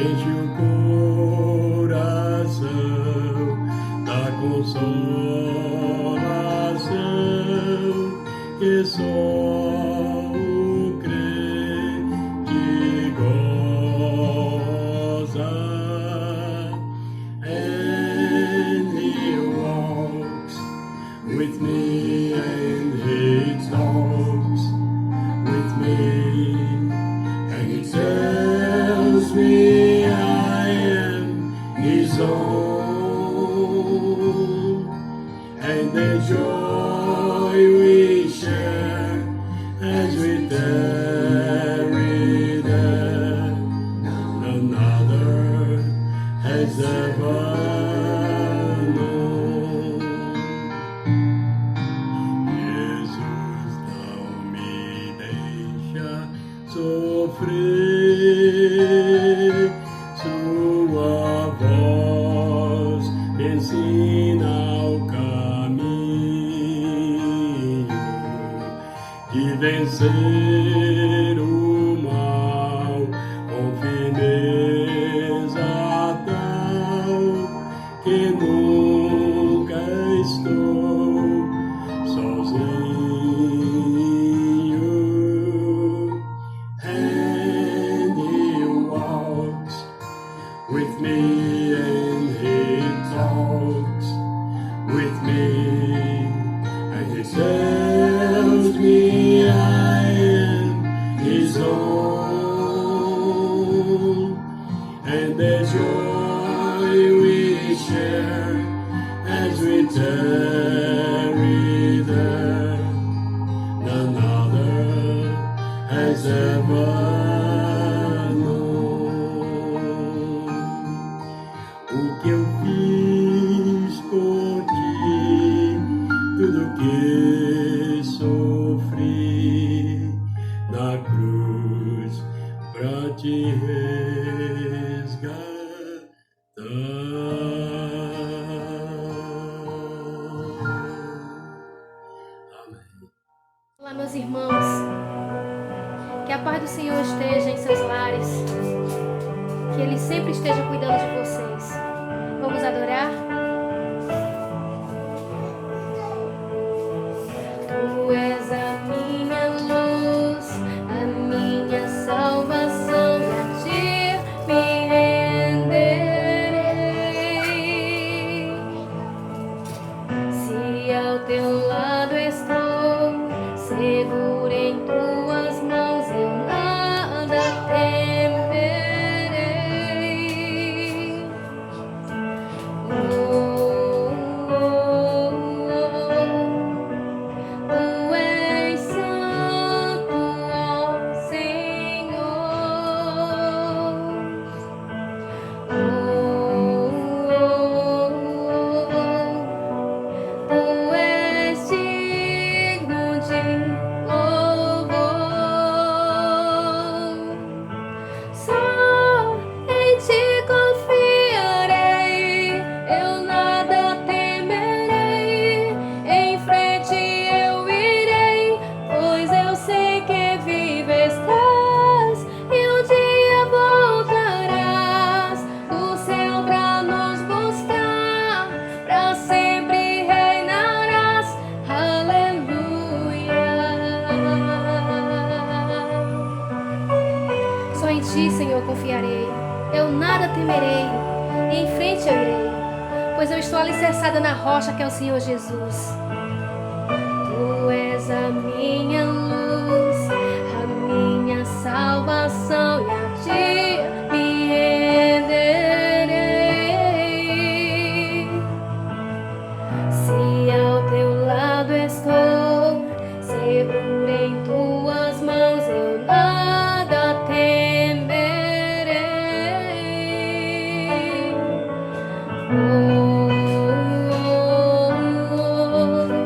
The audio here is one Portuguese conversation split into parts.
enche o coração da consolação que só o crente goza. And he walks with me and he talks with me, and he tells me I am his own, and the joy we share as we tarry there, none other has ever known. Jesus não me deixa sofrer, sua voz me ensina o caminho de vencer o mal com firmeza tal que nunca estou sozinho. And he walks with me and he talks with me, and he tells me I am his own, and the joy we share as we tarry there, none other has ever known. O que eu fiz por ti, tudo que sofri na cruz pra te resgatar. Olá, meus irmãos, que a paz do Senhor esteja em seus lares, que Ele sempre esteja cuidando de vocês. Vamos adorar? Tu és a minha luz, a minha salvação, e a ti me renderei. Se ao teu lado estou, seguro em tuas mãos, eu nada temerei. Oh, oh, oh, tu és santo, ó Senhor. Oh, oh, oh, tu és digno de louvor. Só em ti confiarei, eu nada temerei. Em frente eu irei, pois eu sei que vivo estás, e um dia voltarás do céu pra nos buscar, pra sempre reinarás. Aleluia. Só em ti, Senhor, confiarei, eu nada temerei. Em frente eu irei, pois eu estou alicerçada na rocha que é o Senhor Jesus. Tu és a minha luz, a minha salvação, e a ti me renderei. Se ao teu lado estou, seguro em tuas mãos, eu nada temerei. Oh, oh, oh,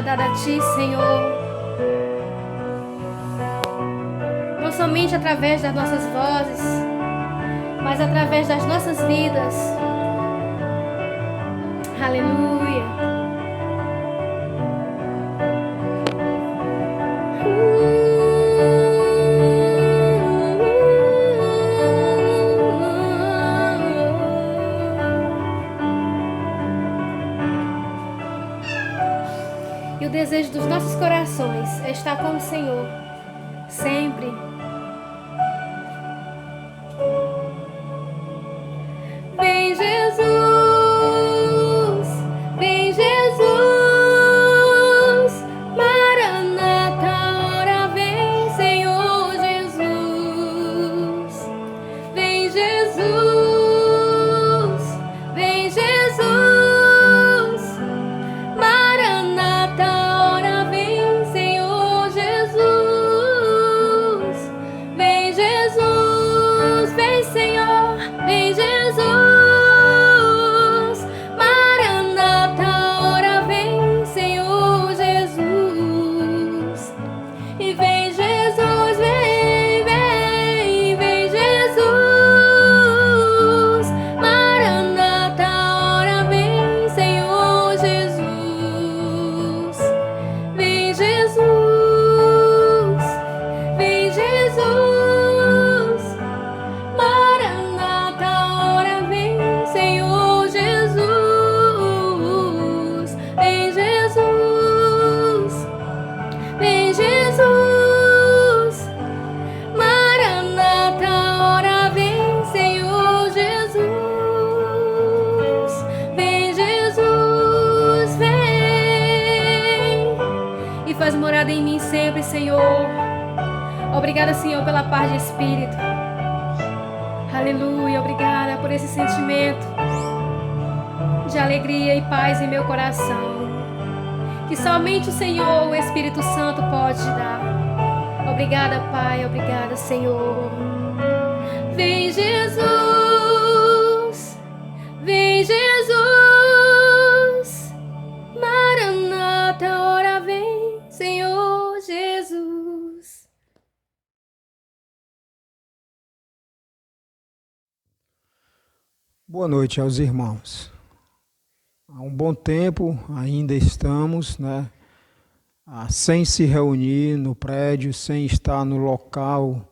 seja dada a Ti, Senhor. Não somente através das nossas vozes, mas através das nossas vidas. Aleluia. E o desejo dos nossos corações é estar com o Senhor sempre. Vem Jesus, vem Jesus, Maranata, ora vem Senhor Jesus. Vem Jesus, vem Jesus, Maranata, ora vem Senhor Jesus. Vem Jesus, vem Senhor, vem Jesus. Faz morada em mim sempre, Senhor. Obrigada, Senhor, pela paz de espírito. Aleluia, obrigada por esse sentimento de alegria e paz em meu coração, que somente o Senhor, o Espírito Santo, pode te dar. Obrigada, Pai, obrigada, Senhor. Vem Jesus, vem Jesus, Maranata, ora vem Senhor Jesus. Boa noite aos irmãos. Há um bom tempo ainda estamos, sem se reunir no prédio, sem estar no local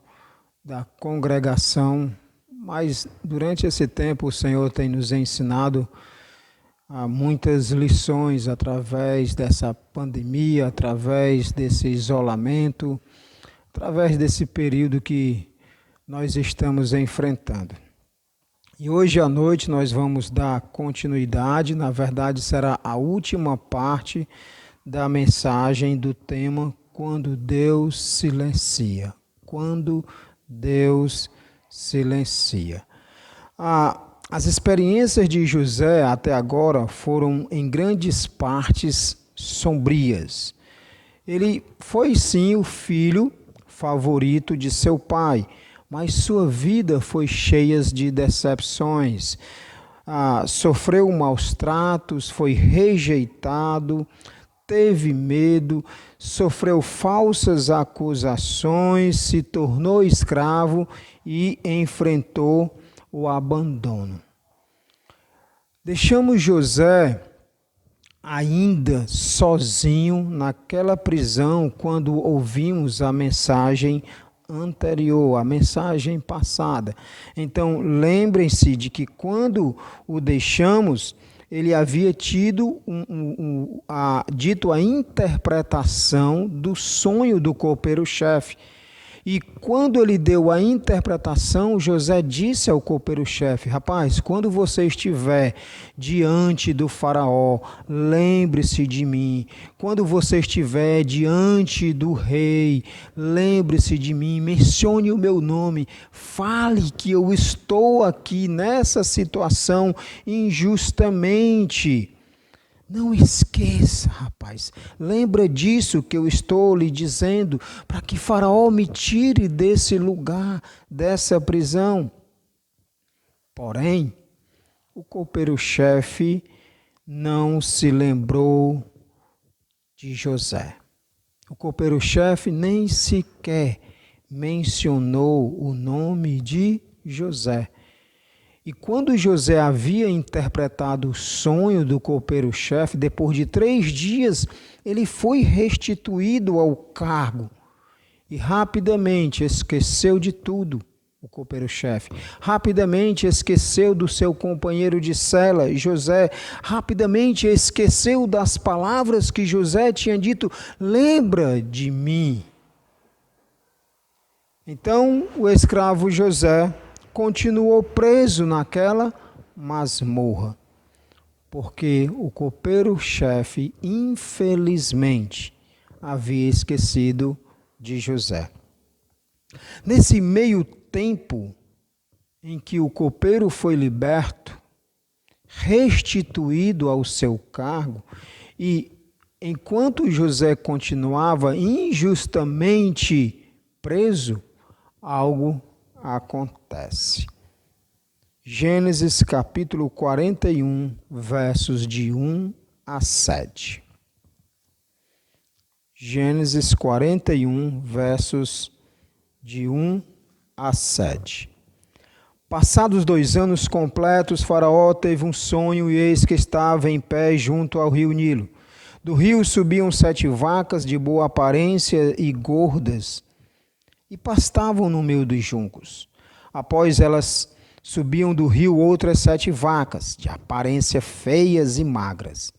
da congregação, mas durante esse tempo o Senhor tem nos ensinado muitas lições através dessa pandemia, através desse isolamento, através desse período que nós estamos enfrentando. E hoje à noite nós vamos dar continuidade, na verdade será a última parte da mensagem do tema Quando Deus Silencia. Quando Deus Silencia. As experiências de José até agora foram em grandes partes sombrias. Ele foi sim o filho favorito de seu pai, mas sua vida foi cheia de decepções. Sofreu maus tratos, foi rejeitado, teve medo, sofreu falsas acusações, se tornou escravo e enfrentou o abandono. Deixamos José ainda sozinho naquela prisão quando ouvimos a mensagem anterior, a mensagem passada. Então, lembrem-se de que quando o deixamos, ele havia tido dito a interpretação do sonho do copeiro-chefe. E quando ele deu a interpretação, José disse ao copeiro-chefe: rapaz, quando você estiver diante do faraó, lembre-se de mim. Quando você estiver diante do rei, lembre-se de mim, mencione o meu nome, fale que eu estou aqui nessa situação injustamente. Não esqueça, rapaz, lembra disso que eu estou lhe dizendo, para que Faraó me tire desse lugar, dessa prisão. Porém, o copeiro-chefe não se lembrou de José. O copeiro-chefe nem sequer mencionou o nome de José. E quando José havia interpretado o sonho do copeiro-chefe, depois de 3 dias, ele foi restituído ao cargo e rapidamente esqueceu de tudo. O copeiro-chefe rapidamente esqueceu do seu companheiro de cela, José, rapidamente esqueceu das palavras que José tinha dito: lembra de mim. Então o escravo José continuou preso naquela masmorra, porque o copeiro-chefe, infelizmente, havia esquecido de José. Nesse meio tempo em que o copeiro foi liberto, restituído ao seu cargo, e enquanto José continuava injustamente preso, algo acontece. Gênesis capítulo 41, versos de 1 a 7. Gênesis 41, versos de 1 a 7. Passados 2 anos completos, Faraó teve um sonho e eis que estava em pé junto ao rio Nilo. Do rio subiam 7 vacas de boa aparência e gordas e pastavam no meio dos juncos. Após elas subiam do rio outras 7 vacas de aparência feias e magras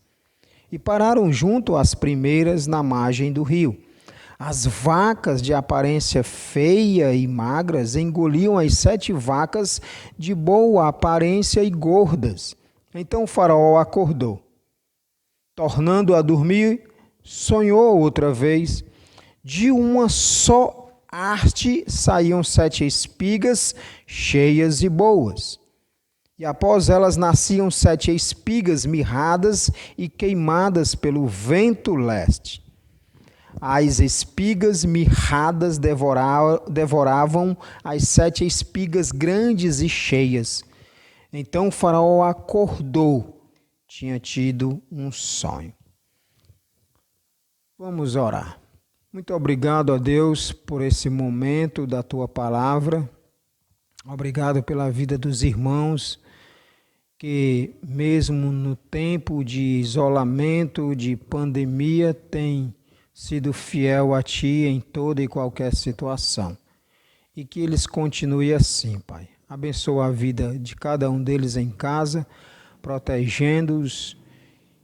e pararam junto às primeiras na margem do rio. As vacas de aparência feia e magras engoliam as 7 vacas de boa aparência e gordas. Então o Faraó acordou. Tornando a dormir, sonhou outra vez. De uma só haste saíam 7 espigas cheias e boas. E após elas nasciam 7 espigas mirradas e queimadas pelo vento leste. As espigas mirradas devoravam as 7 espigas grandes e cheias. Então o Faraó acordou, tinha tido um sonho. Vamos orar. Muito obrigado a Deus por esse momento da Tua Palavra. Obrigado pela vida dos irmãos que mesmo no tempo de isolamento, de pandemia, têm sido fiel a Ti em toda e qualquer situação. E que eles continuem assim, Pai. Abençoa a vida de cada um deles em casa, protegendo-os,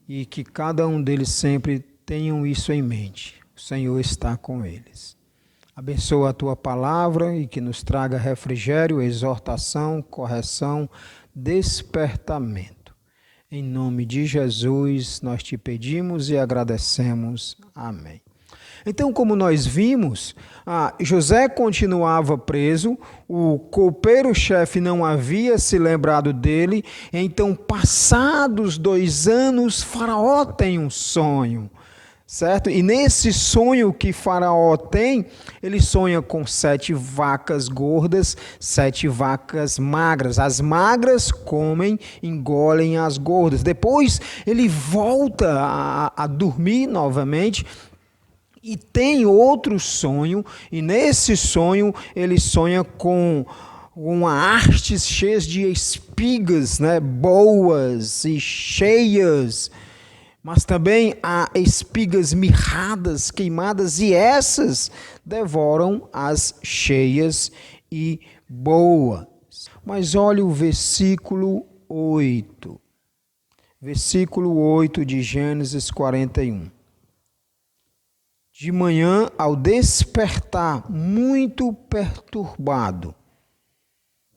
e que cada um deles sempre tenham isso em mente. O Senhor está com eles. Abençoa a Tua palavra e que nos traga refrigério, exortação, correção, despertamento. Em nome de Jesus, nós te pedimos e agradecemos. Amém. Então, como nós vimos, José continuava preso, o copeiro-chefe não havia se lembrado dele, então, passados 2 anos, Faraó tem um sonho, certo? E nesse sonho que Faraó tem, ele sonha com 7 vacas gordas, 7 vacas magras. As magras comem, engolem as gordas. Depois ele volta a dormir novamente e tem outro sonho. E nesse sonho ele sonha com hastes cheias de espigas, né, boas e cheias. Mas também há espigas mirradas, queimadas, e essas devoram as cheias e boas. Mas olha o versículo 8. Versículo 8 de Gênesis 41. De manhã, ao despertar, muito perturbado,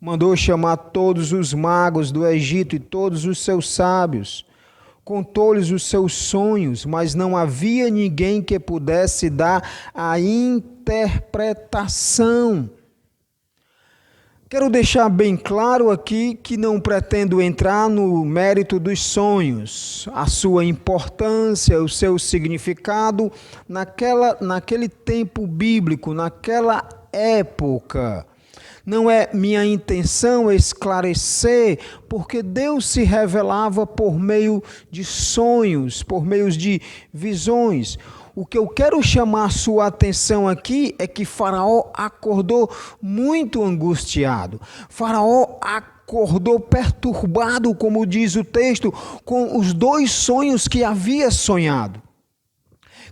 mandou chamar todos os magos do Egito e todos os seus sábios. Contou-lhes os seus sonhos, mas não havia ninguém que pudesse dar a interpretação. Quero deixar bem claro aqui que não pretendo entrar no mérito dos sonhos, a sua importância, o seu significado naquele tempo bíblico, naquela época. Não é minha intenção esclarecer, porque Deus se revelava por meio de sonhos, por meio de visões. O que eu quero chamar a sua atenção aqui é que Faraó acordou muito angustiado. Faraó acordou perturbado, como diz o texto, com os 2 sonhos que havia sonhado.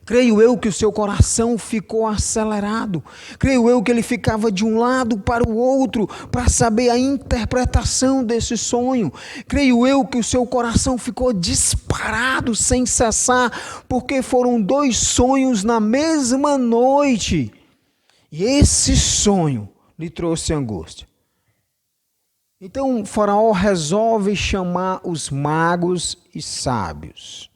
Creio eu que o seu coração ficou acelerado. Creio eu que ele ficava de um lado para o outro para saber a interpretação desse sonho. Creio eu que o seu coração ficou disparado sem cessar, porque foram 2 sonhos na mesma noite. E esse sonho lhe trouxe angústia. Então Faraó resolve chamar os magos e sábios,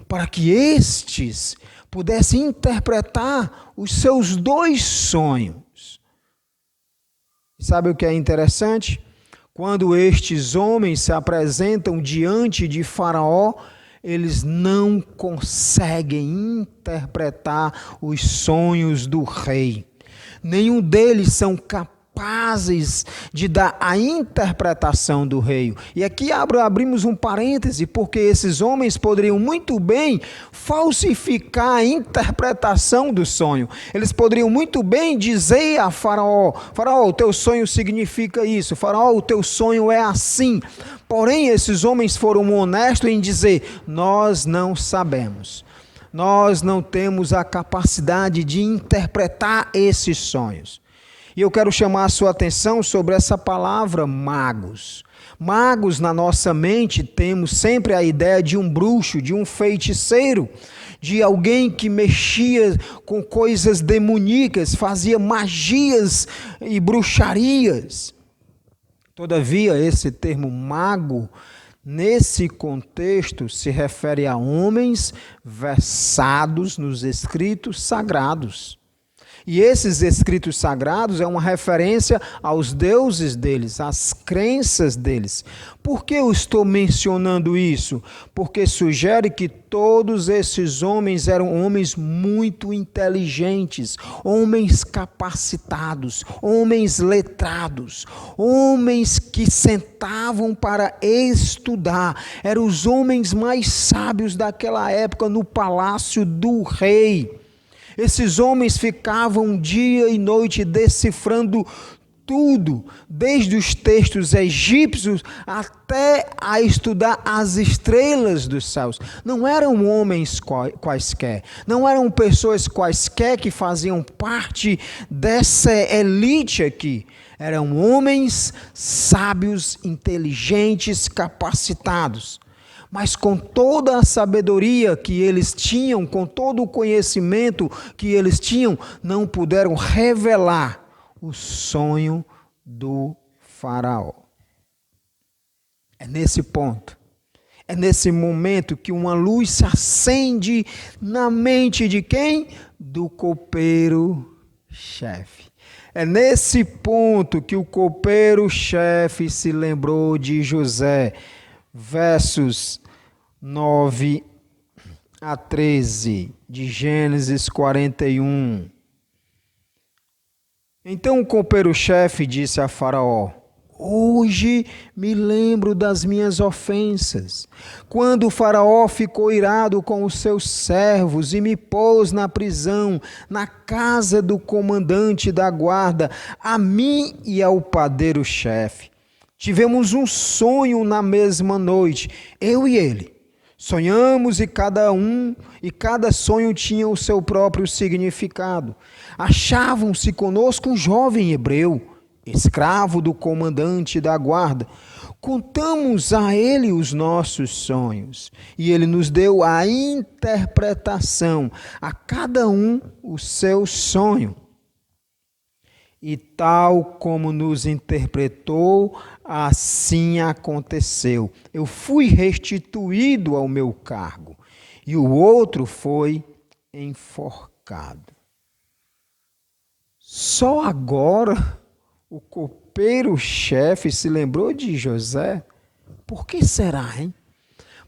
para que estes pudesse interpretar os seus 2 sonhos. Sabe o que é interessante? Quando estes homens se apresentam diante de Faraó, eles não conseguem interpretar os sonhos do rei. Nenhum deles são capazes de dar a interpretação do rei. E aqui abrimos um parêntese, porque esses homens poderiam muito bem falsificar a interpretação do sonho. Eles poderiam muito bem dizer a Faraó: Faraó, o teu sonho significa isso. Faraó, o teu sonho é assim. Porém, esses homens foram honestos em dizer: nós não sabemos. Nós não temos a capacidade de interpretar esses sonhos. E eu quero chamar a sua atenção sobre essa palavra magos. Magos, na nossa mente, temos sempre a ideia de um bruxo, de um feiticeiro, de alguém que mexia com coisas demoníacas, fazia magias e bruxarias. Todavia, esse termo mago, nesse contexto, se refere a homens versados nos escritos sagrados. E esses escritos sagrados é uma referência aos deuses deles, às crenças deles. Por que eu estou mencionando isso? Porque sugere que todos esses homens eram homens muito inteligentes, homens capacitados, homens letrados, homens que sentavam para estudar. Eram os homens mais sábios daquela época no palácio do rei. Esses homens ficavam dia e noite decifrando tudo, desde os textos egípcios até a estudar as estrelas dos céus. Não eram homens quaisquer, não eram pessoas quaisquer que faziam parte dessa elite aqui. Eram homens sábios, inteligentes, capacitados. Mas com toda a sabedoria que eles tinham, com todo o conhecimento que eles tinham, não puderam revelar o sonho do Faraó. É nesse ponto, é nesse momento que uma luz se acende na mente de quem? Do copeiro-chefe. É nesse ponto que o copeiro-chefe se lembrou de José. Versos 9 a 13 de Gênesis 41. Então o copeiro-chefe disse a Faraó: hoje me lembro das minhas ofensas, quando o Faraó ficou irado com os seus servos e me pôs na prisão, na casa do comandante da guarda, a mim e ao padeiro-chefe. Tivemos um sonho na mesma noite, eu e ele. Sonhamos e cada sonho tinha o seu próprio significado. Achavam-se conosco um jovem hebreu, escravo do comandante da guarda. Contamos a ele os nossos sonhos e ele nos deu a interpretação, a cada um o seu sonho. E tal como nos interpretou, assim aconteceu. Eu fui restituído ao meu cargo e o outro foi enforcado. Só agora o copeiro-chefe se lembrou de José? Por que será, hein?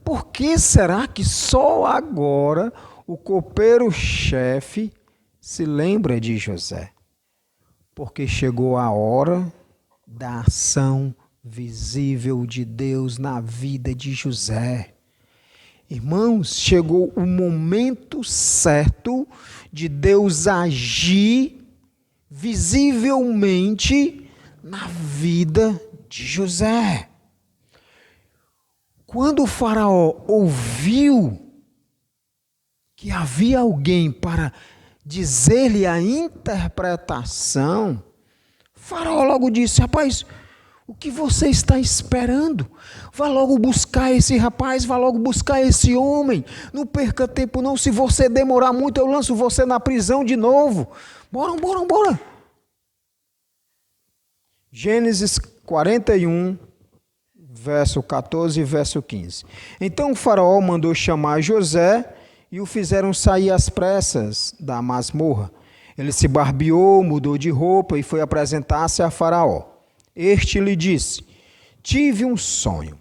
Por que será que só agora o copeiro-chefe se lembra de José? Porque chegou a hora da ação visível de Deus na vida de José. Irmãos, chegou o momento certo de Deus agir visivelmente na vida de José. Quando o faraó ouviu que havia alguém para dizer-lhe a interpretação, o faraó logo disse: rapaz, o que você está esperando? Vá logo buscar esse rapaz, vá logo buscar esse homem. Não perca tempo não, se você demorar muito eu lanço você na prisão de novo. Bora. Gênesis 41, verso 14 e verso 15. Então o faraó mandou chamar José e o fizeram sair às pressas da masmorra. Ele se barbeou, mudou de roupa e foi apresentar-se a faraó. Este lhe disse: tive um sonho,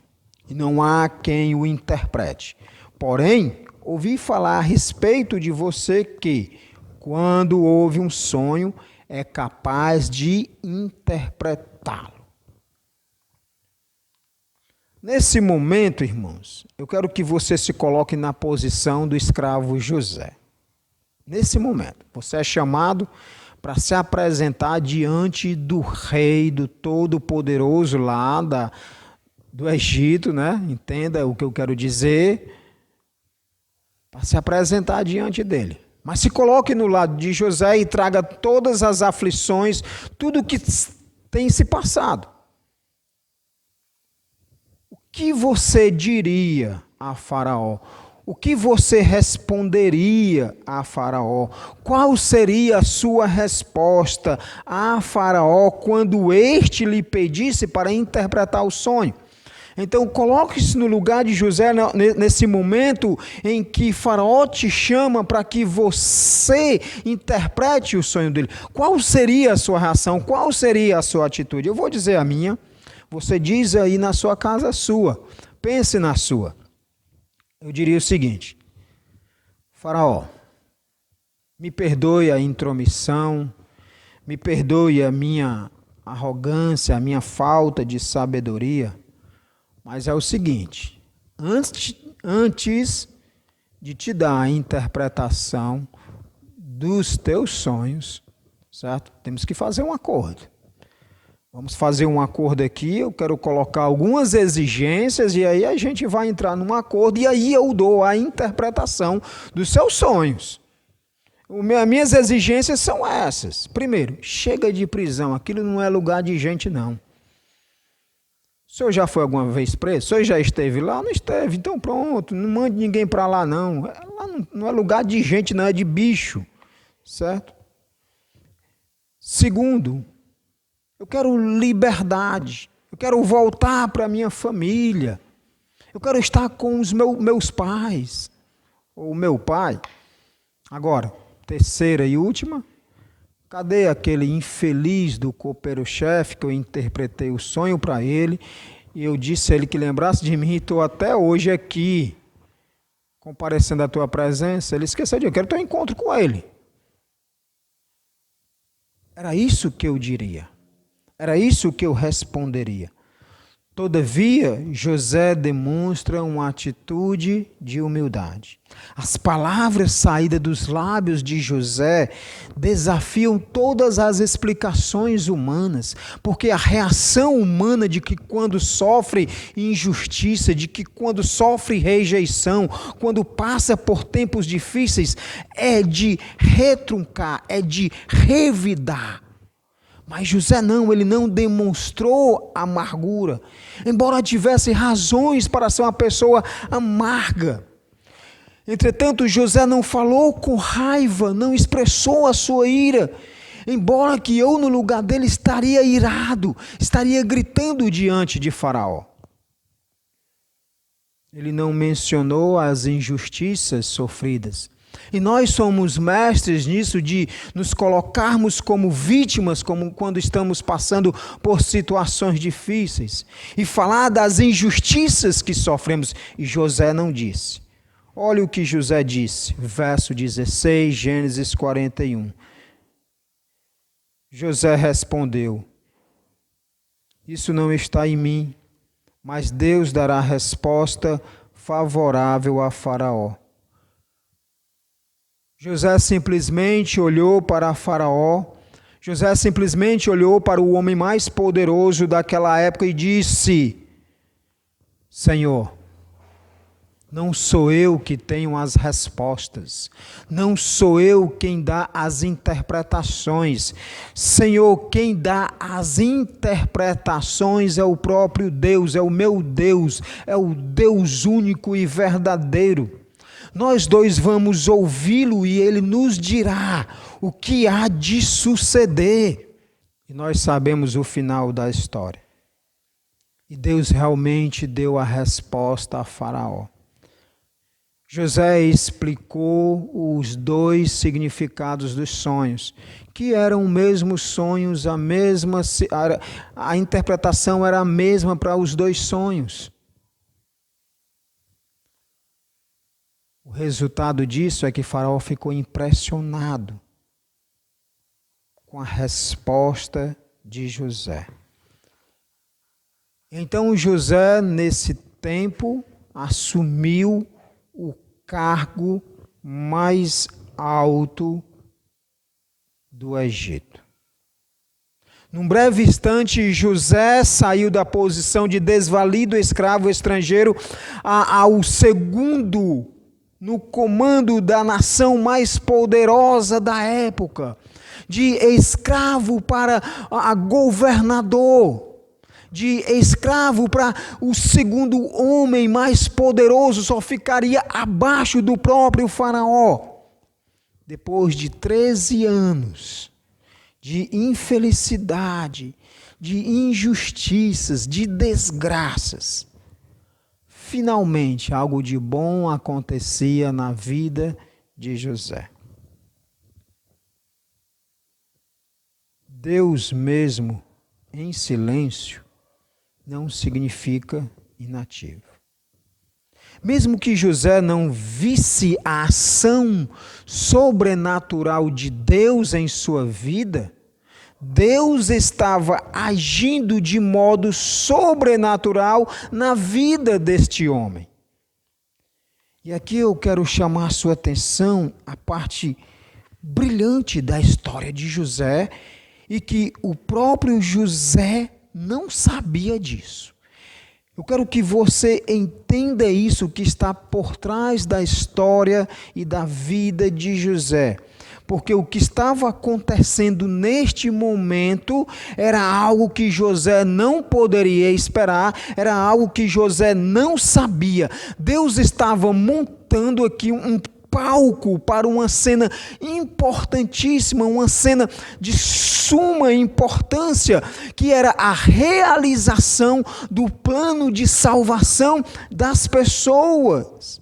e não há quem o interprete. Porém, ouvi falar a respeito de você que, quando ouve um sonho, é capaz de interpretá-lo. Nesse momento, irmãos, eu quero que você se coloque na posição do escravo José. Nesse momento, você é chamado para se apresentar diante do rei, do Todo-Poderoso lá do Egito, né? Entenda o que eu quero dizer. Para se apresentar diante dele. Mas se coloque no lado de José e traga todas as aflições, tudo o que tem se passado. O que você diria a Faraó? O que você responderia a Faraó? Qual seria a sua resposta a Faraó quando este lhe pedisse para interpretar o sonho? Então, coloque-se no lugar de José nesse momento em que Faraó te chama para que você interprete o sonho dele. Qual seria a sua reação? Qual seria a sua atitude? Eu vou dizer a minha. Você diz aí na sua casa a sua. Pense na sua. Eu diria o seguinte: Faraó, me perdoe a intromissão, me perdoe a minha arrogância, a minha falta de sabedoria, mas é o seguinte, antes de te dar a interpretação dos teus sonhos, certo? Temos que fazer um acordo. Vamos fazer um acordo aqui, eu quero colocar algumas exigências e aí a gente vai entrar num acordo e aí eu dou a interpretação dos seus sonhos. Minhas exigências são essas. Primeiro, chega de prisão, aquilo não é lugar de gente não. O senhor já foi alguma vez preso? O senhor já esteve lá? Não esteve, então pronto, não mande ninguém para lá não. Lá não é lugar de gente não, é de bicho, certo? Segundo, eu quero liberdade, eu quero voltar para a minha família, eu quero estar com os meus pais, ou meu pai. Agora, terceira e última, cadê aquele infeliz do copeiro-chefe que eu interpretei o sonho para ele, e eu disse a ele que lembrasse de mim e estou até hoje aqui, comparecendo à tua presença, ele esqueceu de eu quero ter um encontro com ele. Era isso que eu diria. Era isso que eu responderia. Todavia, José demonstra uma atitude de humildade. As palavras saídas dos lábios de José desafiam todas as explicações humanas, porque a reação humana de que quando sofre injustiça, de que quando sofre rejeição, quando passa por tempos difíceis, é de retruncar, é de revidar. Mas José não, ele não demonstrou amargura, embora tivesse razões para ser uma pessoa amarga. Entretanto, José não falou com raiva, não expressou a sua ira, embora que eu no lugar dele estaria irado, estaria gritando diante de Faraó. Ele não mencionou as injustiças sofridas. E nós somos mestres nisso de nos colocarmos como vítimas, como quando estamos passando por situações difíceis. E falar das injustiças que sofremos. E José não disse. Olha o que José disse, verso 16, Gênesis 41. José respondeu: Isso não está em mim, mas Deus dará resposta favorável a Faraó. José simplesmente olhou para Faraó, José simplesmente olhou para o homem mais poderoso daquela época e disse: Senhor, não sou eu que tenho as respostas, não sou eu quem dá as interpretações. Senhor, quem dá as interpretações é o próprio Deus, é o meu Deus, é o Deus único e verdadeiro. Nós dois vamos ouvi-lo e ele nos dirá o que há de suceder. E nós sabemos o final da história. E Deus realmente deu a resposta a Faraó. José explicou os dois significados dos sonhos, que eram os mesmos sonhos, a interpretação era a mesma para os dois sonhos. O resultado disso é que Faraó ficou impressionado com a resposta de José. Então José, nesse tempo, assumiu o cargo mais alto do Egito. Num breve instante, José saiu da posição de desvalido escravo estrangeiro ao segundo no comando da nação mais poderosa da época, de escravo para governador, de escravo para o segundo homem mais poderoso, só ficaria abaixo do próprio Faraó. Depois de 13 anos de infelicidade, de injustiças, de desgraças, finalmente algo de bom acontecia na vida de José. Deus mesmo, em silêncio, não significa inativo. Mesmo que José não visse a ação sobrenatural de Deus em sua vida, Deus estava agindo de modo sobrenatural na vida deste homem. E aqui eu quero chamar a sua atenção à parte brilhante da história de José, e que o próprio José não sabia disso. Eu quero que você entenda isso que está por trás da história e da vida de José. Porque o que estava acontecendo neste momento era algo que José não poderia esperar, era algo que José não sabia. Deus estava montando aqui um palco para uma cena importantíssima, uma cena de suma importância, que era a realização do plano de salvação das pessoas.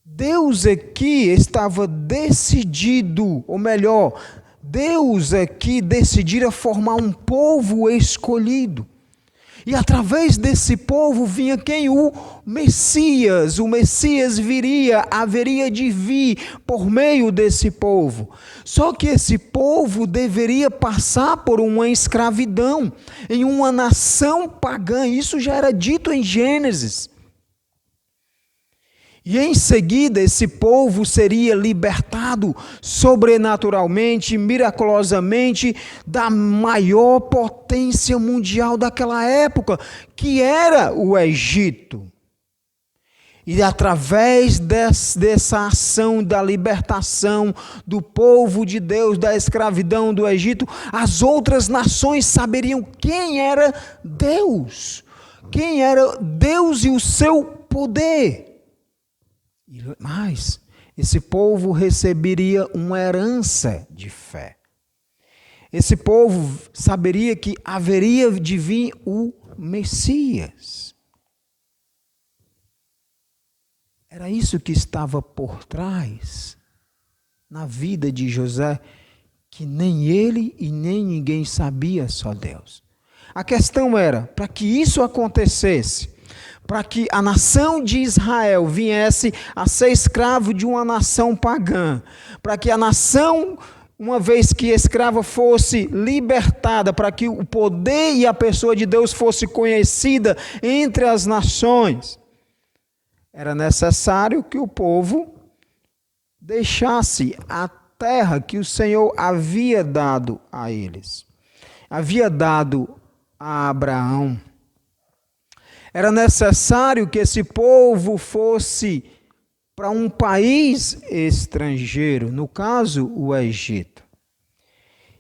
Deus aqui estava decidido, ou melhor, Deus aqui decidira formar um povo escolhido. E através desse povo vinha quem? O Messias. O Messias haveria de vir por meio desse povo. Só que esse povo deveria passar por uma escravidão em uma nação pagã. Isso já era dito em Gênesis. E em seguida esse povo seria libertado sobrenaturalmente, miraculosamente, da maior potência mundial daquela época, que era o Egito. E através dessa ação da libertação do povo de Deus, da escravidão do Egito, as outras nações saberiam quem era Deus. Quem era Deus e o seu poder. Mas esse povo receberia uma herança de fé. Esse povo saberia que haveria de vir o Messias. Era isso que estava por trás na vida de José, que nem ele e nem ninguém sabia, só Deus. A questão era, para que isso acontecesse, para que a nação de Israel viesse a ser escravo de uma nação pagã, para que a nação uma vez que a escrava fosse libertada, para que o poder e a pessoa de Deus fosse conhecida entre as nações, era necessário que o povo deixasse a terra que o Senhor havia dado a eles, havia dado a Abraão. Era necessário que esse povo fosse para um país estrangeiro, no caso, o Egito.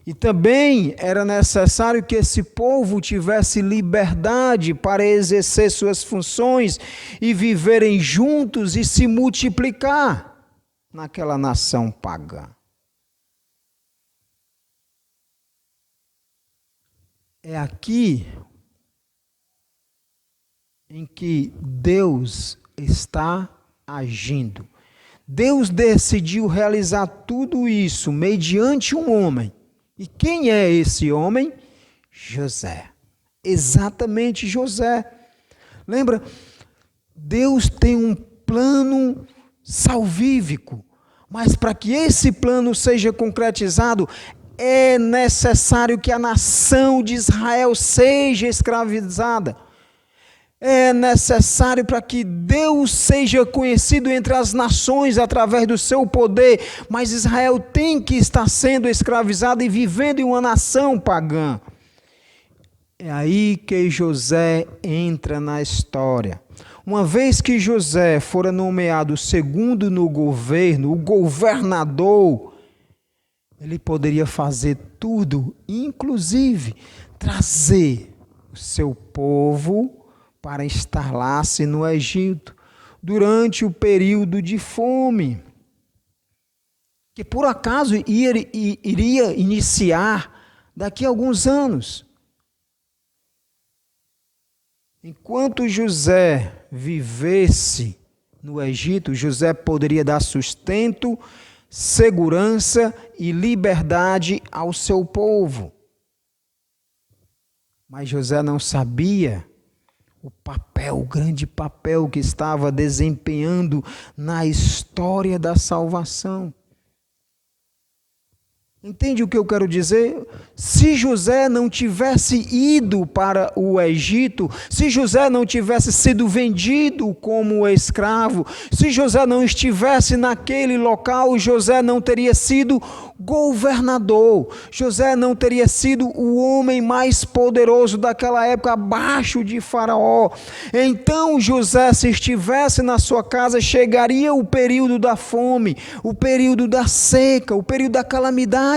E também era necessário que esse povo tivesse liberdade para exercer suas funções e viverem juntos e se multiplicar naquela nação pagã. É aqui em que Deus está agindo. Deus decidiu realizar tudo isso mediante um homem. E quem é esse homem? José. Exatamente José. Lembra? Deus tem um plano salvífico, mas para que esse plano seja concretizado, é necessário que a nação de Israel seja escravizada. É necessário para que Deus seja conhecido entre as nações através do seu poder, mas Israel tem que estar sendo escravizado e vivendo em uma nação pagã. É aí que José entra na história. Uma vez que José fora nomeado segundo no governo, o governador, ele poderia fazer tudo, inclusive trazer o seu povo para instalar-se no Egito durante o período de fome, que por acaso iria iniciar daqui a alguns anos. Enquanto José vivesse no Egito, José poderia dar sustento, segurança e liberdade ao seu povo. Mas José não sabia o grande papel que estava desempenhando na história da salvação. Entende o que eu quero dizer? Se José não tivesse ido para o Egito, se José não tivesse sido vendido como escravo, se José não estivesse naquele local, José não teria sido governador, José não teria sido o homem mais poderoso daquela época, abaixo de Faraó. Então José, se estivesse na sua casa, chegaria o período da fome, o período da seca, o período da calamidade,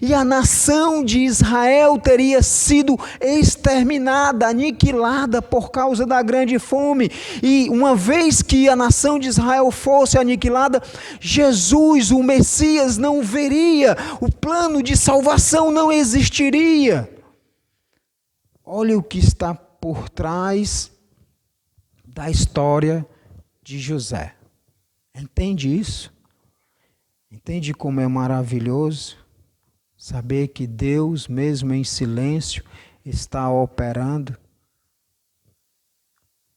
e a nação de Israel teria sido exterminada, aniquilada por causa da grande fome. E uma vez que a nação de Israel fosse aniquilada, Jesus, o Messias, não veria, o plano de salvação não existiria. Olha o que está por trás da história de José. Entende isso? Entende como é maravilhoso saber que Deus, mesmo em silêncio, está operando?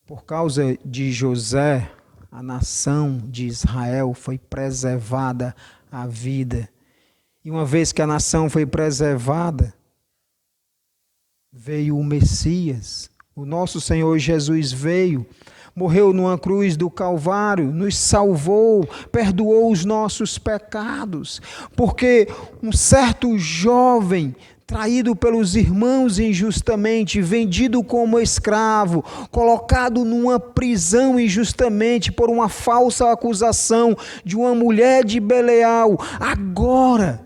Por causa de José, a nação de Israel foi preservada a vida. E uma vez que a nação foi preservada, veio o Messias. O nosso Senhor Jesus veio, morreu numa cruz do Calvário, nos salvou, perdoou os nossos pecados, porque um certo jovem, traído pelos irmãos injustamente, vendido como escravo, colocado numa prisão injustamente por uma falsa acusação de uma mulher de Belial, agora,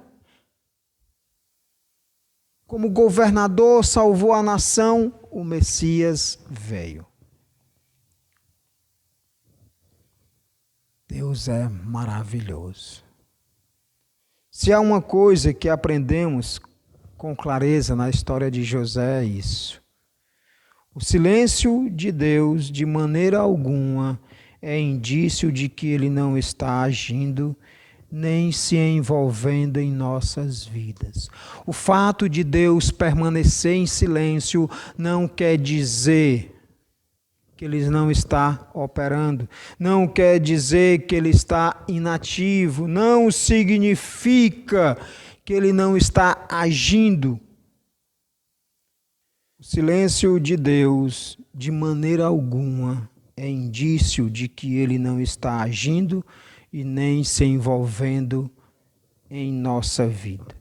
como governador, salvou a nação, o Messias veio. Deus é maravilhoso. Se há uma coisa que aprendemos com clareza na história de José, é isso. O silêncio de Deus, de maneira alguma, é indício de que Ele não está agindo, nem se envolvendo em nossas vidas. O fato de Deus permanecer em silêncio não quer dizer que Ele não está operando, não quer dizer que Ele está inativo, não significa que Ele não está agindo. O silêncio de Deus, de maneira alguma, é indício de que Ele não está agindo e nem se envolvendo em nossa vida.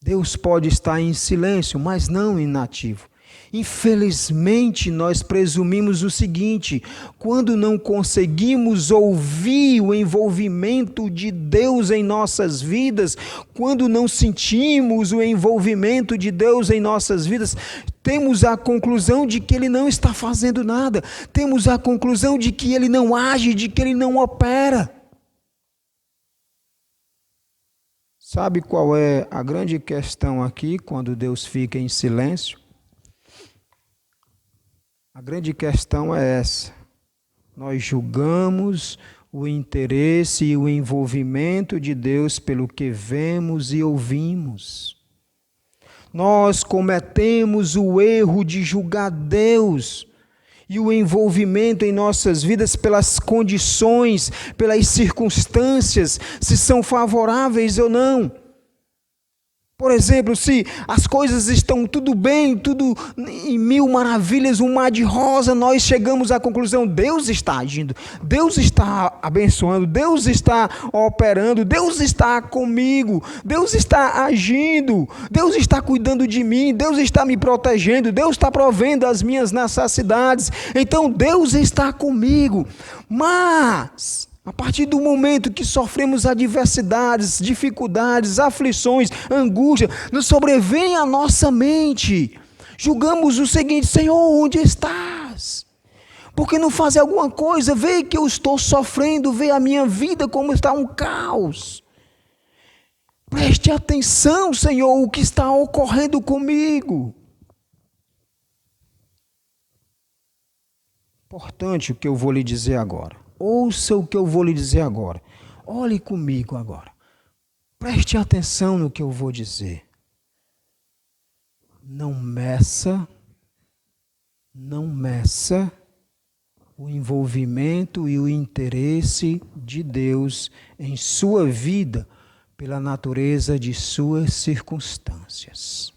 Deus pode estar em silêncio, mas não inativo. Infelizmente, nós presumimos o seguinte: quando não conseguimos ouvir o envolvimento de Deus em nossas vidas, quando não sentimos o envolvimento de Deus em nossas vidas, temos a conclusão de que Ele não está fazendo nada, temos a conclusão de que Ele não age, de que Ele não opera. Sabe qual é a grande questão aqui quando Deus fica em silêncio? A grande questão é essa. Nós julgamos o interesse e o envolvimento de Deus pelo que vemos e ouvimos. Nós cometemos o erro de julgar Deus e o envolvimento em nossas vidas pelas condições, pelas circunstâncias, se são favoráveis ou não. Por exemplo, se as coisas estão tudo bem, tudo em mil maravilhas, um mar de rosa, nós chegamos à conclusão: Deus está agindo, Deus está abençoando, Deus está operando, Deus está comigo, Deus está agindo, Deus está cuidando de mim, Deus está me protegendo, Deus está provendo as minhas necessidades, então Deus está comigo. Mas a partir do momento que sofremos adversidades, dificuldades, aflições, angústia, nos sobrevém à nossa mente. Julgamos o seguinte: Senhor, onde estás? Por que não fazer alguma coisa? Vê que eu estou sofrendo, vê a minha vida como está um caos. Preste atenção, Senhor, o que está ocorrendo comigo. Importante o que eu vou lhe dizer agora. Ouça o que eu vou lhe dizer agora. Olhe comigo agora. Preste atenção no que eu vou dizer. Não meça o envolvimento e o interesse de Deus em sua vida pela natureza de suas circunstâncias.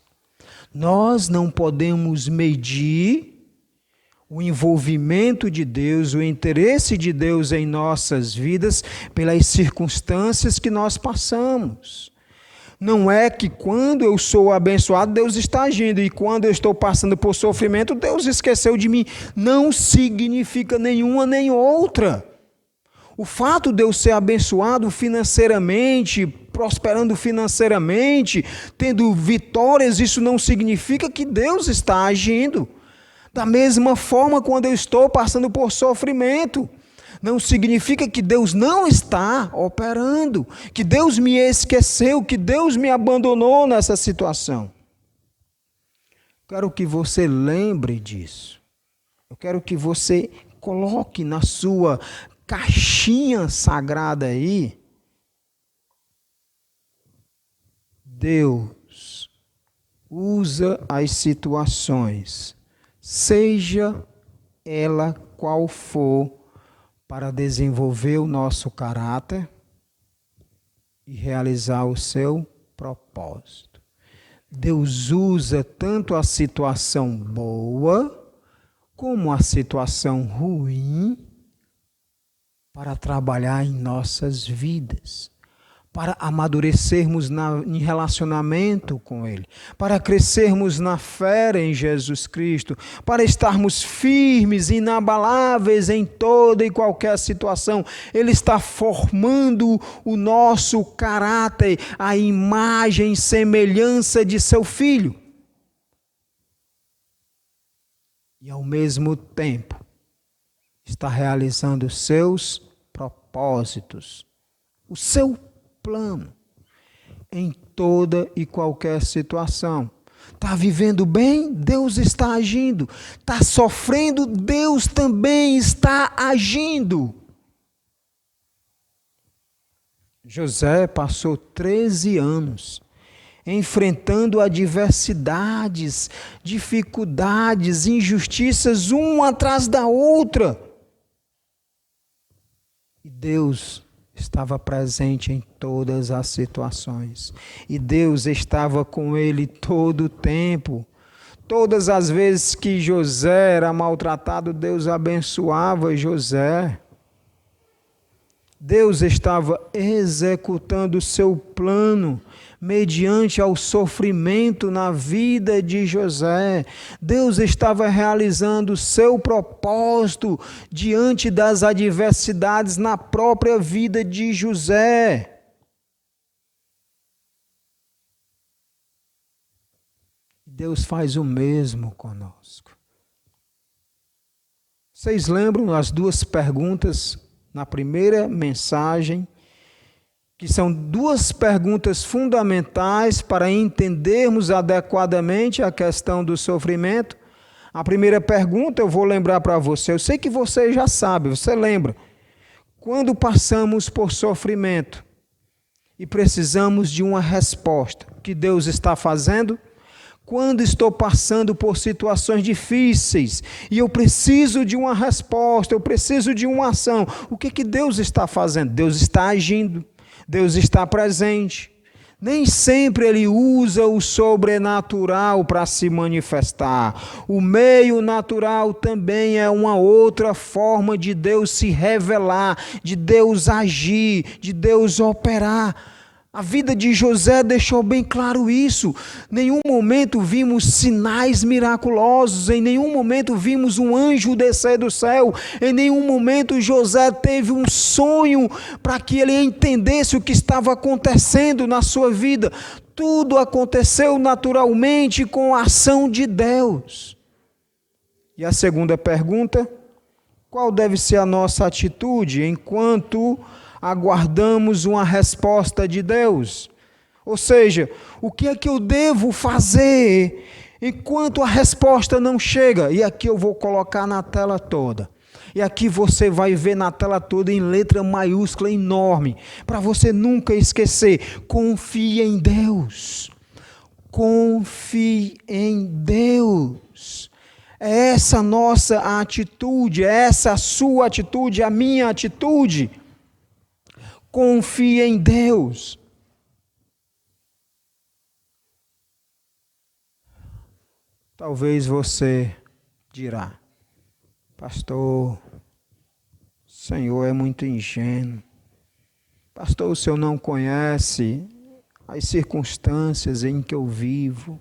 Nós não podemos medir o envolvimento de Deus, o interesse de Deus em nossas vidas pelas circunstâncias que nós passamos. Não é que quando eu sou abençoado, Deus está agindo, e quando eu estou passando por sofrimento, Deus esqueceu de mim. Não significa nenhuma nem outra. O fato de eu ser abençoado financeiramente, prosperando financeiramente, tendo vitórias, isso não significa que Deus está agindo. Da mesma forma, quando eu estou passando por sofrimento, não significa que Deus não está operando, que Deus me esqueceu, que Deus me abandonou nessa situação. Quero que você lembre disso. Eu quero que você coloque na sua caixinha sagrada aí: Deus usa as situações, seja ela qual for, para desenvolver o nosso caráter e realizar o seu propósito. Deus usa tanto a situação boa como a situação ruim para trabalhar em nossas vidas, para amadurecermos em relacionamento com Ele, para crescermos na fé em Jesus Cristo, para estarmos firmes, inabaláveis em toda e qualquer situação. Ele está formando o nosso caráter, a imagem e semelhança de seu Filho. E ao mesmo tempo, está realizando os seus propósitos, o seu plano, em toda e qualquer situação. Está vivendo bem? Deus está agindo. Está sofrendo? Deus também está agindo. José passou 13 anos enfrentando adversidades, dificuldades, injustiças, uma atrás da outra. E Deus estava presente em todas as situações. E Deus estava com ele todo o tempo. Todas as vezes que José era maltratado, Deus abençoava José. Deus estava executando o seu plano mediante ao sofrimento na vida de José. Deus estava realizando o seu propósito diante das adversidades na própria vida de José. Deus faz o mesmo conosco. Vocês lembram as duas perguntas na primeira mensagem, que são duas perguntas fundamentais para entendermos adequadamente a questão do sofrimento? A primeira pergunta eu vou lembrar para você, eu sei que você já sabe, você lembra. Quando passamos por sofrimento e precisamos de uma resposta, o que Deus está fazendo? Quando estou passando por situações difíceis e eu preciso de uma resposta, eu preciso de uma ação, o que Deus está fazendo? Deus está agindo, Deus está presente. Nem sempre Ele usa o sobrenatural para se manifestar. O meio natural também é uma outra forma de Deus se revelar, de Deus agir, de Deus operar. A vida de José deixou bem claro isso. Em nenhum momento vimos sinais miraculosos, em nenhum momento vimos um anjo descer do céu, em nenhum momento José teve um sonho para que ele entendesse o que estava acontecendo na sua vida. Tudo aconteceu naturalmente com a ação de Deus. E a segunda pergunta, qual deve ser a nossa atitude enquanto aguardamos uma resposta de Deus? Ou seja, o que é que eu devo fazer enquanto a resposta não chega? E aqui eu vou colocar na tela toda. E aqui você vai ver na tela toda em letra maiúscula enorme, para você nunca esquecer. Confie em Deus. Confie em Deus. É essa a nossa atitude, é essa a sua atitude, a minha atitude. Confie em Deus. Talvez você dirá, pastor, o Senhor é muito ingênuo. Pastor, o Senhor não conhece as circunstâncias em que eu vivo.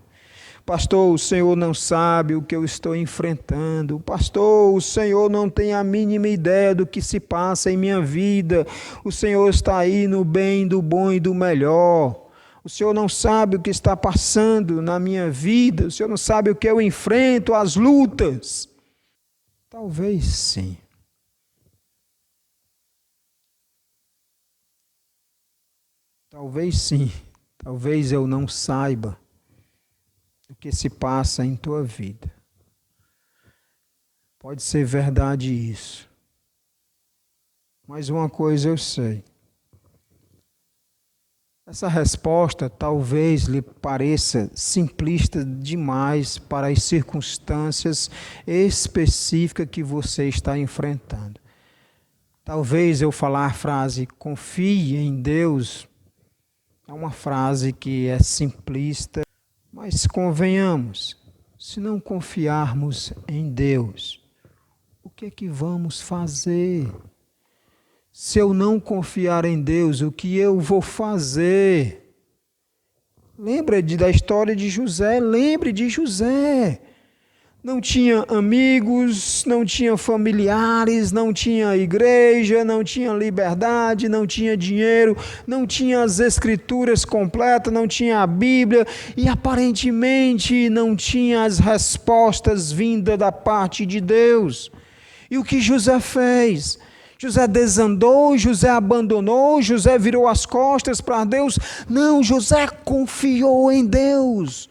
Pastor, o Senhor não sabe o que eu estou enfrentando. Pastor, o Senhor não tem a mínima ideia do que se passa em minha vida. O Senhor está aí no bem, do bom e do melhor. O Senhor não sabe o que está passando na minha vida. O Senhor não sabe o que eu enfrento, as lutas. Talvez sim. Talvez sim. Talvez eu não saiba o que se passa em tua vida. Pode ser verdade isso. Mas uma coisa eu sei. Essa resposta talvez lhe pareça simplista demais para as circunstâncias específicas que você está enfrentando. Talvez eu falar a frase confie em Deus é uma frase que é simplista. Mas convenhamos, se não confiarmos em Deus, o que é que vamos fazer? Se eu não confiar em Deus, o que eu vou fazer? Lembre da história de José, lembre de José. Não tinha amigos, não tinha familiares, não tinha igreja, não tinha liberdade, não tinha dinheiro, não tinha as escrituras completas, não tinha a Bíblia e aparentemente não tinha as respostas vindas da parte de Deus. E o que José fez? José desandou, José abandonou, José virou as costas para Deus? Não, José confiou em Deus.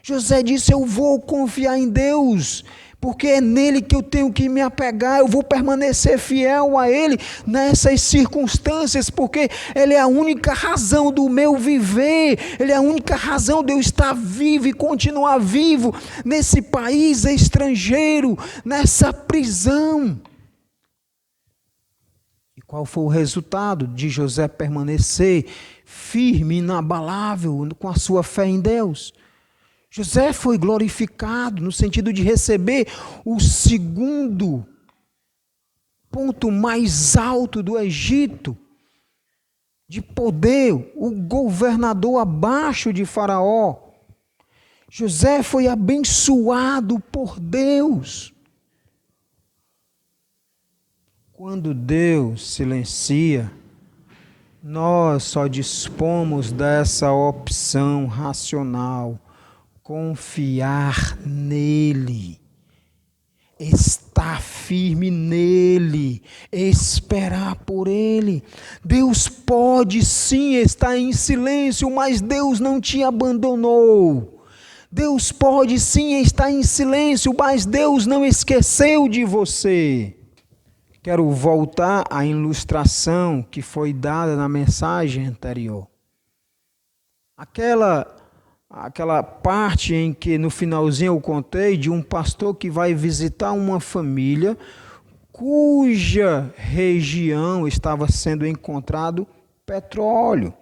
José disse, eu vou confiar em Deus, porque é nele que eu tenho que me apegar, eu vou permanecer fiel a Ele nessas circunstâncias, porque Ele é a única razão do meu viver, Ele é a única razão de eu estar vivo e continuar vivo nesse país estrangeiro, nessa prisão. E Qual foi o resultado de José permanecer firme, inabalável, com a sua fé em Deus? José foi glorificado no sentido de receber o segundo ponto mais alto do Egito, de poder, o governador abaixo de Faraó. José foi abençoado por Deus. Quando Deus silencia, nós só dispomos dessa opção racional, confiar nele, estar firme nele, esperar por ele. Deus pode sim estar em silêncio, mas Deus não te abandonou. Deus pode sim estar em silêncio, mas Deus não esqueceu de você. Quero voltar à ilustração que foi dada na mensagem anterior. Aquela parte em que no finalzinho eu contei de um pastor que vai visitar uma família cuja região estava sendo encontrado petróleo.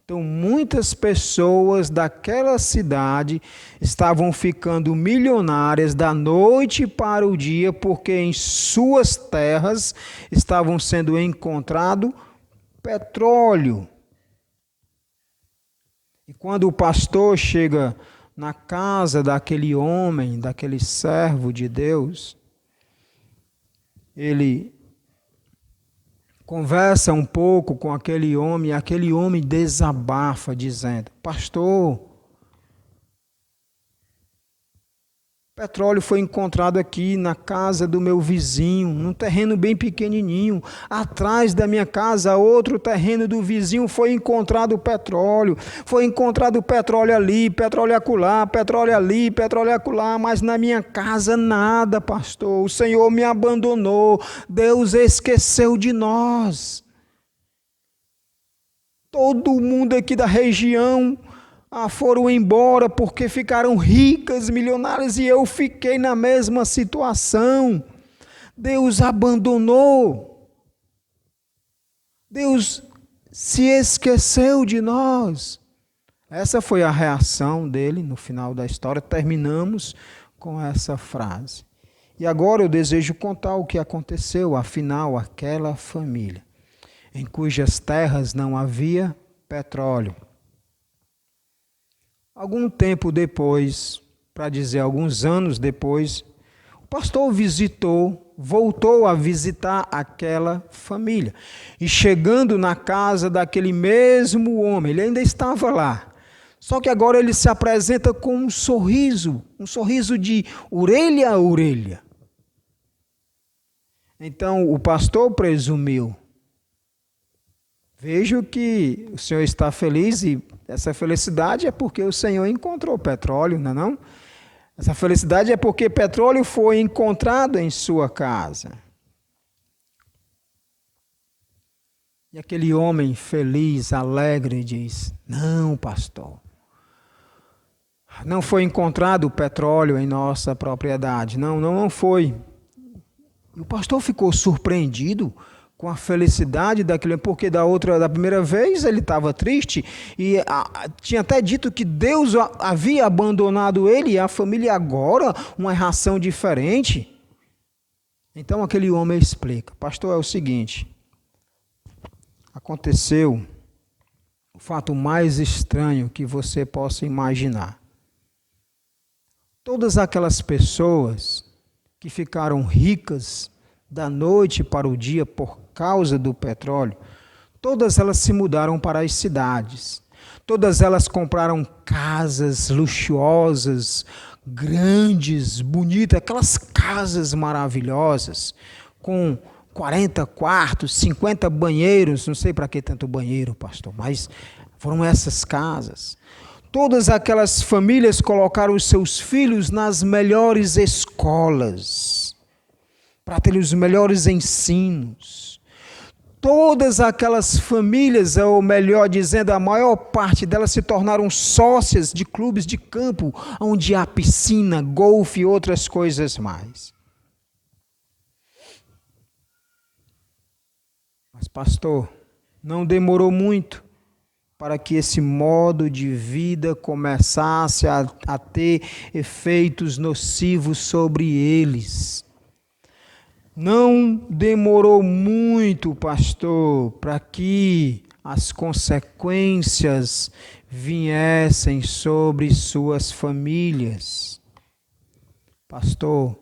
Então, muitas pessoas daquela cidade estavam ficando milionárias da noite para o dia, porque em suas terras estavam sendo encontrado petróleo. E quando o pastor chega na casa daquele homem, daquele servo de Deus, ele conversa um pouco com aquele homem, e aquele homem desabafa, dizendo: pastor, petróleo foi encontrado aqui na casa do meu vizinho, num terreno bem pequenininho. Atrás da minha casa, outro terreno do vizinho, foi encontrado petróleo. Foi encontrado petróleo ali, petróleo acolá, petróleo ali, petróleo acolá. Mas na minha casa nada, pastor. O Senhor me abandonou. Deus esqueceu de nós. Todo mundo aqui da região foram embora porque ficaram ricas, milionárias, e eu fiquei na mesma situação. Deus abandonou. Deus se esqueceu de nós. Essa foi a reação dele no final da história. Terminamos com essa frase. E agora eu desejo contar o que aconteceu. Afinal, aquela família em cujas terras não havia petróleo, algum tempo depois, para dizer alguns anos depois, o pastor voltou a visitar aquela família. E chegando na casa daquele mesmo homem, ele ainda estava lá. Só que agora ele se apresenta com um sorriso de orelha a orelha. Então o pastor presumiu: vejo que o senhor está feliz, e essa felicidade é porque o Senhor encontrou petróleo, não é não? Essa felicidade é porque petróleo foi encontrado em sua casa. E aquele homem feliz, alegre, diz: não, pastor, não foi encontrado petróleo em nossa propriedade. Não foi. E o pastor ficou surpreendido com a felicidade daquele, porque da primeira vez ele estava triste e tinha até dito que Deus havia abandonado ele e a família. Agora uma reação diferente. Então aquele homem explica: pastor, é o seguinte, aconteceu o fato mais estranho que você possa imaginar. Todas aquelas pessoas que ficaram ricas da noite para o dia por causa do petróleo, todas elas se mudaram para as cidades. Todas elas compraram casas luxuosas, grandes, bonitas, aquelas casas maravilhosas, com 40 quartos, 50 banheiros. Não sei para que tanto banheiro, pastor, mas foram essas casas. Todas aquelas famílias colocaram os seus filhos nas melhores escolas, para ter os melhores ensinos. Todas aquelas famílias, ou melhor dizendo, a maior parte delas se tornaram sócias de clubes de campo, onde há piscina, golfe e outras coisas mais. Mas, pastor, não demorou muito para que esse modo de vida começasse a ter efeitos nocivos sobre eles. Não demorou muito, pastor, para que as consequências viessem sobre suas famílias. Pastor,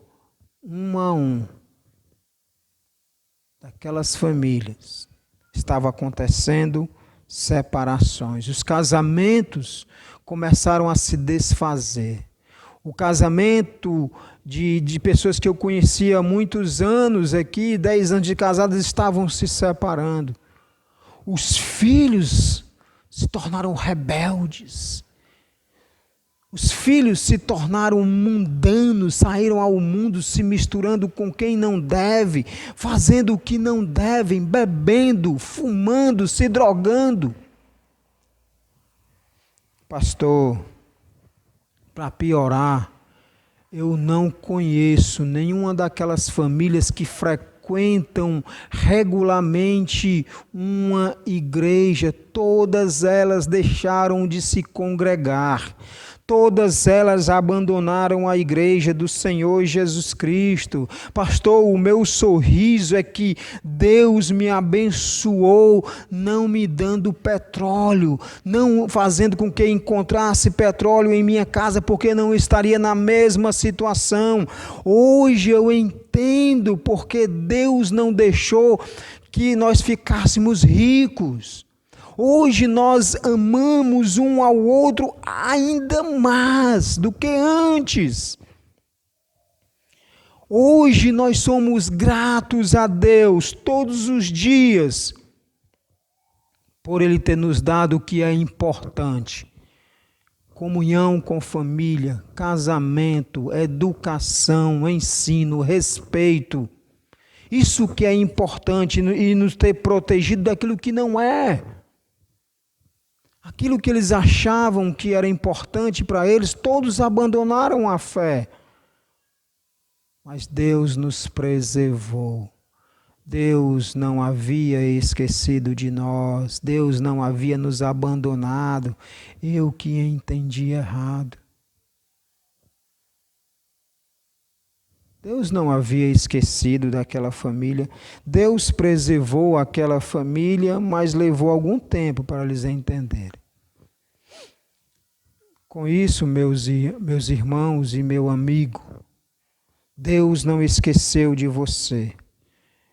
um a um, daquelas famílias, estava acontecendo separações. Os casamentos começaram a se desfazer. O casamento de pessoas que eu conhecia há muitos anos aqui, 10 anos de casadas, estavam se separando. Os filhos se tornaram rebeldes. Os filhos se tornaram mundanos, saíram ao mundo se misturando com quem não deve, fazendo o que não devem, bebendo, fumando, se drogando. Pastor, para piorar, eu não conheço nenhuma daquelas famílias que frequentam regularmente uma igreja. Todas elas deixaram de se congregar. Todas elas abandonaram a igreja do Senhor Jesus Cristo. Pastor, o meu sorriso é que Deus me abençoou, não me dando petróleo, não fazendo com que encontrasse petróleo em minha casa, porque não estaria na mesma situação. Hoje eu entendo porque Deus não deixou que nós ficássemos ricos. Hoje nós amamos um ao outro ainda mais do que antes. Hoje nós somos gratos a Deus todos os dias por Ele ter nos dado o que é importante. Comunhão com família, casamento, educação, ensino, respeito. Isso que é importante e nos ter protegido daquilo que não é. Aquilo que eles achavam que era importante para eles, todos abandonaram a fé. Mas Deus nos preservou. Deus não havia esquecido de nós. Deus não havia nos abandonado. Eu que entendi errado. Deus não havia esquecido daquela família. Deus preservou aquela família, mas levou algum tempo para eles entenderem. Com isso, meus irmãos e meu amigo, Deus não esqueceu de você.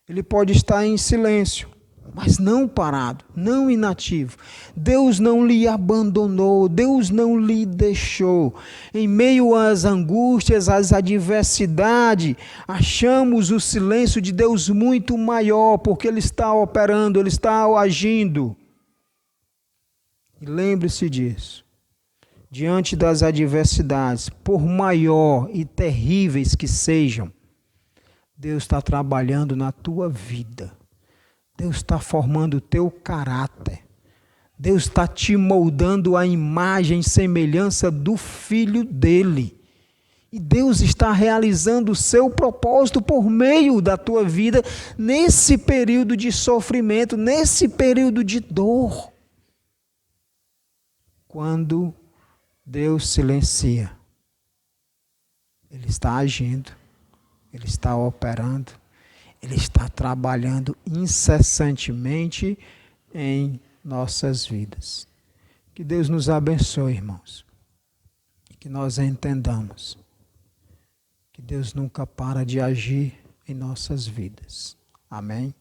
Ele pode estar em silêncio, mas não parado, não inativo. Deus não lhe abandonou, Deus não lhe deixou. Em meio às angústias, às adversidades, achamos o silêncio de Deus muito maior, porque Ele está operando, Ele está agindo. E lembre-se disso. Diante das adversidades, por maior e terríveis que sejam, Deus está trabalhando na tua vida. Deus está formando o teu caráter. Deus está te moldando a imagem e semelhança do Filho dele. E Deus está realizando o seu propósito por meio da tua vida nesse período de sofrimento, nesse período de dor. Quando Deus silencia, Ele está agindo, Ele está operando, Ele está trabalhando incessantemente em nossas vidas. Que Deus nos abençoe, irmãos, e que nós entendamos que Deus nunca para de agir em nossas vidas. Amém?